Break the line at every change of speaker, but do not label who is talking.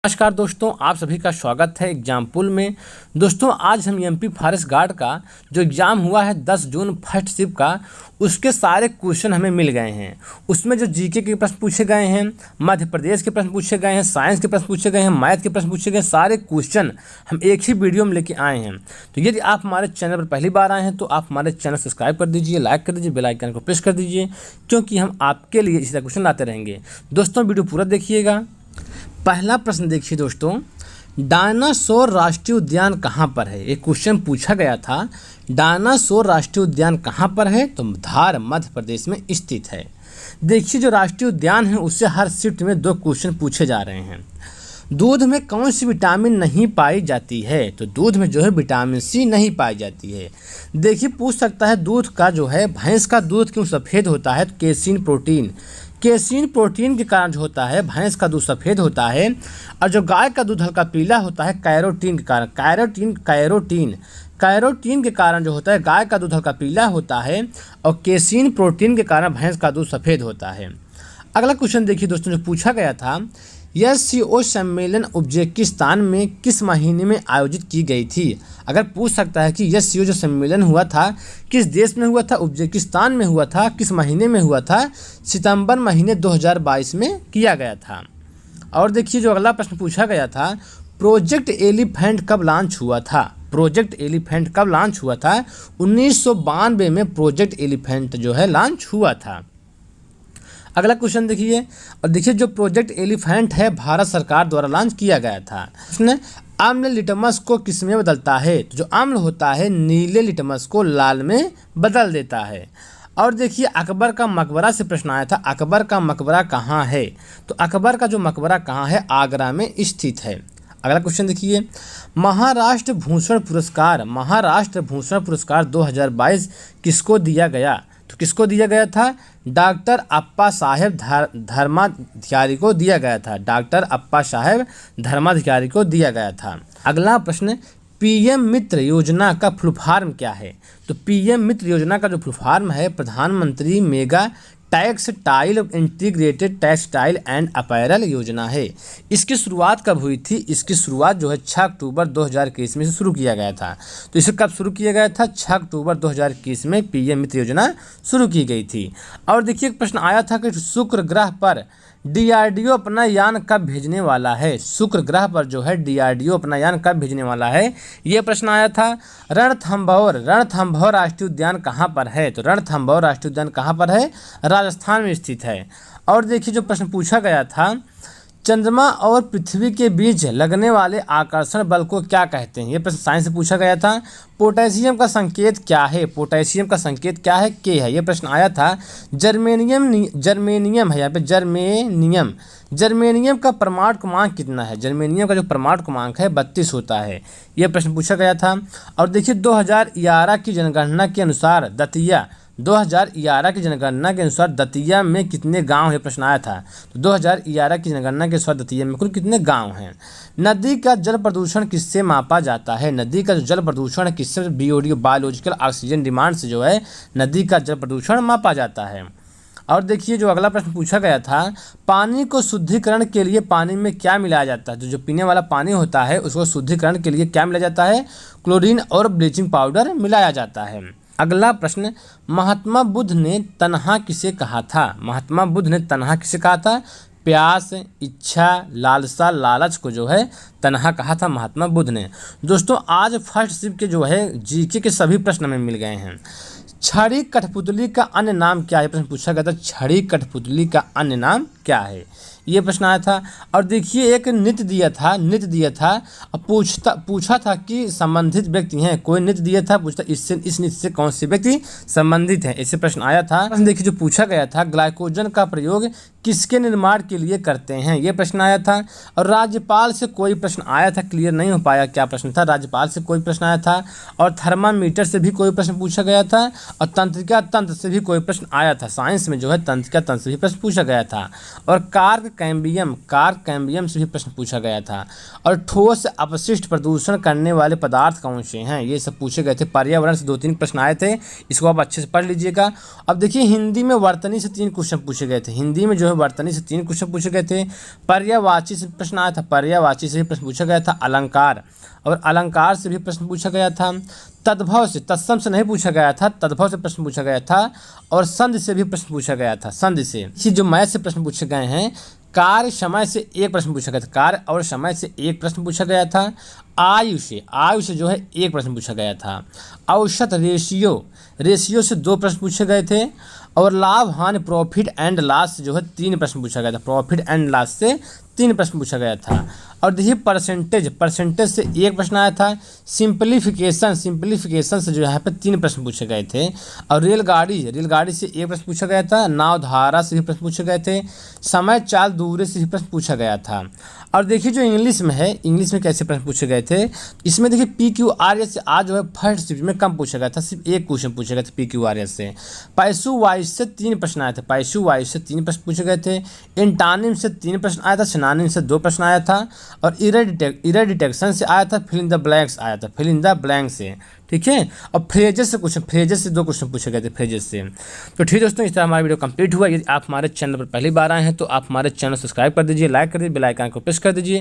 नमस्कार दोस्तों, आप सभी का स्वागत है एग्जाम पुल में। दोस्तों आज हम एमपी फॉरेस्ट गार्ड का जो एग्ज़ाम हुआ है 10 जून फर्स्ट शिफ्ट का, उसके सारे क्वेश्चन हमें मिल गए हैं। उसमें जो जीके के प्रश्न पूछे गए हैं, मध्य प्रदेश के प्रश्न पूछे गए हैं, साइंस के प्रश्न पूछे गए हैं, मैथ के प्रश्न पूछे गए, सारे क्वेश्चन हम एक ही वीडियो में लेके आए हैं। तो यदि आप हमारे चैनल पर पहली बार आए हैं तो आप हमारे चैनल सब्सक्राइब कर दीजिए, लाइक कर दीजिए, बेल आइकन को प्रेस कर दीजिए, क्योंकि हम आपके लिए इसी तरह क्वेश्चन लाते रहेंगे। दोस्तों वीडियो पूरा देखिएगा। पहला प्रश्न देखिए दोस्तों, डायनासोर राष्ट्रीय उद्यान कहाँ पर है? एक क्वेश्चन पूछा गया था, डायनासोर राष्ट्रीय उद्यान कहाँ पर है? तो धार मध्य प्रदेश में स्थित है। देखिए जो राष्ट्रीय उद्यान है उससे हर शिफ्ट में 2 क्वेश्चन पूछे जा रहे हैं। दूध में कौन सी विटामिन नहीं पाई जाती है? तो दूध में जो है विटामिन सी नहीं पाई जाती है। देखिए पूछ सकता है दूध का जो है, भैंस का दूध क्यों सफ़ेद होता है? तो केसीन प्रोटीन के कारण जो होता है भैंस का दूध सफ़ेद होता है। और जो गाय का दूध हल्का पीला होता है कैरोटीन के कारण। कैरोटीन के कारण जो होता है गाय का दूध हल्का पीला होता है, और केसीन प्रोटीन के कारण भैंस का दूध सफ़ेद होता है। अगला क्वेश्चन देखिए दोस्तों, जो पूछा गया था, SCO सम्मेलन उज्बेकिस्तान में किस महीने में आयोजित की गई थी? अगर पूछ सकता है कि SCO जो सम्मेलन हुआ था किस देश में हुआ था? उज्बेकिस्तान में हुआ था। किस महीने में हुआ था? सितंबर महीने 2022 में किया गया था। और देखिए जो अगला प्रश्न पूछा गया था, प्रोजेक्ट एलिफेंट कब लॉन्च हुआ था? 1992 में प्रोजेक्ट एलिफेंट जो है लॉन्च हुआ था। अगला क्वेश्चन देखिए, और देखिए जो प्रोजेक्ट एलिफेंट है भारत सरकार द्वारा लॉन्च किया गया था। उसने अम्ल लिटमस को किस में बदलता है? तो जो अम्ल होता है नीले लिटमस को लाल में बदल देता है। और देखिए अकबर का मकबरा से प्रश्न आया था, अकबर का मकबरा कहाँ है? तो अकबर का जो मकबरा कहाँ है? आगरा में स्थित है। अगला क्वेश्चन देखिए, महाराष्ट्र भूषण पुरस्कार 2022 किसको दिया गया? तो किसको दिया गया था? डॉक्टर अप्पा साहेब धर्माधिकारी को दिया गया था। अगला प्रश्न, पीएम मित्र योजना का फुल फॉर्म क्या है? तो पीएम मित्र योजना का जो फुल फॉर्म है, प्रधानमंत्री mega textile integrated textile and apparel योजना है। इसकी शुरुआत कब हुई थी? इसकी शुरुआत जो है 6 अक्टूबर 2021 में से शुरू किया गया था। तो इसे कब शुरू किया गया था? 6 अक्टूबर 2021 में पीएम मित्र योजना शुरू की गई थी। और देखिए एक प्रश्न आया था कि शुक्र ग्रह पर DRDO अपना यान कब भेजने वाला है? शुक्र ग्रह पर जो है DRDO अपना यान कब भेजने वाला है, ये प्रश्न आया था। रणथंभौर राष्ट्रीय उद्यान कहाँ पर है? तो रणथंभौर राष्ट्रीय उद्यान कहाँ पर है? राजस्थान में स्थित है। और देखिए जो प्रश्न पूछा गया था, चंद्रमा और पृथ्वी के बीच लगने वाले आकर्षण बल को क्या कहते हैं? ये प्रश्न साइंस से पूछा गया था। पोटेशियम का संकेत क्या है? K है। ये प्रश्न आया था। जर्मेनियम है यहाँ पे, जर्मेनियम का परमाणु क्रमांक कितना है? जर्मेनियम का जो परमाणु क्रमांक है 32 होता है। यह प्रश्न पूछा गया था। और देखिए 2011 की जनगणना के अनुसार दतिया में कितने गांव है? प्रश्न आया था। तो 2011 की जनगणना के अनुसार दतिया में कुल कितने गांव हैं? नदी का जल प्रदूषण किससे मापा जाता है? नदी का जो जल प्रदूषण है किससे? BOD बायोलॉजिकल ऑक्सीजन डिमांड से जो है नदी का जल प्रदूषण मापा जाता है। और देखिए जो अगला प्रश्न पूछा गया था, पानी को शुद्धिकरण के लिए पानी में क्या मिलाया जाता है? तो जो पीने वाला पानी होता है उसको शुद्धिकरण के लिए क्या मिलाया जाता है? क्लोरीन और ब्लीचिंग पाउडर मिलाया जाता है। अगला प्रश्न, महात्मा बुद्ध ने तन्हा किसे कहा था? प्यास, इच्छा, लालसा, लालच को जो है तन्हा कहा था महात्मा बुद्ध ने। दोस्तों आज फर्स्ट शिफ्ट के जो है जीके के सभी प्रश्न हमें मिल गए हैं। छड़ी कठपुतली का अन्य नाम क्या है? प्रश्न पूछा गया था, छड़ी कठपुतली का अन्य नाम क्या है? ये प्रश्न आया था। और देखिए एक नृत्य दिया था और पूछा था कि संबंधित व्यक्ति हैं। कोई नृत्य दिया था, पूछता इस नृत्य से कौन से व्यक्ति संबंधित हैं, ऐसे प्रश्न आया था। देखिए जो पूछा गया था, ग्लाइकोजन का प्रयोग किसके निर्माण के लिए करते हैं? ये प्रश्न आया था। और राज्यपाल से कोई प्रश्न आया था, क्लियर नहीं हो पाया क्या प्रश्न था। राज्यपाल से कोई प्रश्न आया था। और थर्मामीटर से भी कोई प्रश्न पूछा गया था। और तंत्रिका तंत्र से भी कोई प्रश्न आया था। साइंस में जो है तंत्रिका तंत्र से भी प्रश्न पूछा गया था। और कार्क कार कैम्बियम से भी प्रश्न पूछा गया था। और ठोस अपशिष्ट प्रदूषण करने वाले पदार्थ कौन से हैं, ये सब पूछे गए थे। पर्यावरण से 2-3 प्रश्न आए थे, इसको आप अच्छे से पढ़ लीजिएगा। अब देखिए हिंदी में वर्तनी से 3 क्वेश्चन पूछे गए थे। हिंदी में जो है वर्तनी से 3 क्वेश्चन पूछे गए थे। पर्यायवाची से प्रश्न आया था, पर्यायवाची से भी प्रश्न पूछा गया था। अलंकार और अलंकार से भी प्रश्न पूछा गया था। तद्भव से, तत्सम से नहीं पूछा गया था, तद्भव से प्रश्न पूछा गया था। और संधि से भी प्रश्न पूछा गया था, संधि से। जो मैथ से प्रश्न पूछे गए हैं, कार्य समय से 1 प्रश्न पूछा गया था, कार्य और समय से 1 प्रश्न पूछा गया था। आयु से जो है 1 प्रश्न पूछा गया था। औसत रेशियो से 2 प्रश्न पूछे गए थे। और लाभ हानि प्रॉफिट एंड लॉस से जो है 3 प्रश्न पूछा गया था, प्रॉफिट एंड लॉस से 3 प्रश्न पूछा गया था। और देखिए परसेंटेज से 1 प्रश्न आया था। सिंप्लीफिकेशन से जो यहाँ पे 3 प्रश्न पूछे गए थे। और रेलगाड़ी से 1 प्रश्न पूछा गया था। नावधारा से भी प्रश्न पूछे गए थे। समय चाल दूरी से भी प्रश्न पूछा गया था। और देखिए जो इंग्लिश में है, इंग्लिश में कैसे प्रश्न पूछे गए थे, इसमें देखिए PQRS से आज जो है फर्स्ट शिफ्ट में कम पूछा गया था, सिर्फ 1 क्वेश्चन पूछे गए थे PQRS से। पैसू वाइज से 3 प्रश्न आए थे, पैसू वाइज से 3 प्रश्न पूछे गए थे। इंटानिम से 3 प्रश्न आया था, सिनोनिम से 2 प्रश्न आया था। और इरर डिटेक्शन से आया था, फिल इन द ब्लैंक्स आया था, फिल इन द ब्लैंक से, ठीक है। और फ्रेजेस से 2 क्वेश्चन पूछे गए थे, फ्रेजेस से। तो ठीक है दोस्तों, इस तरह हमारा वीडियो कंप्लीट हुआ। यदि आप हमारे चैनल पर पहली बार आए हैं तो आप हमारे चैनल सब्सक्राइब कर दीजिए, लाइक कर दीजिए, बेल आइकन को प्रेस कर दीजिए।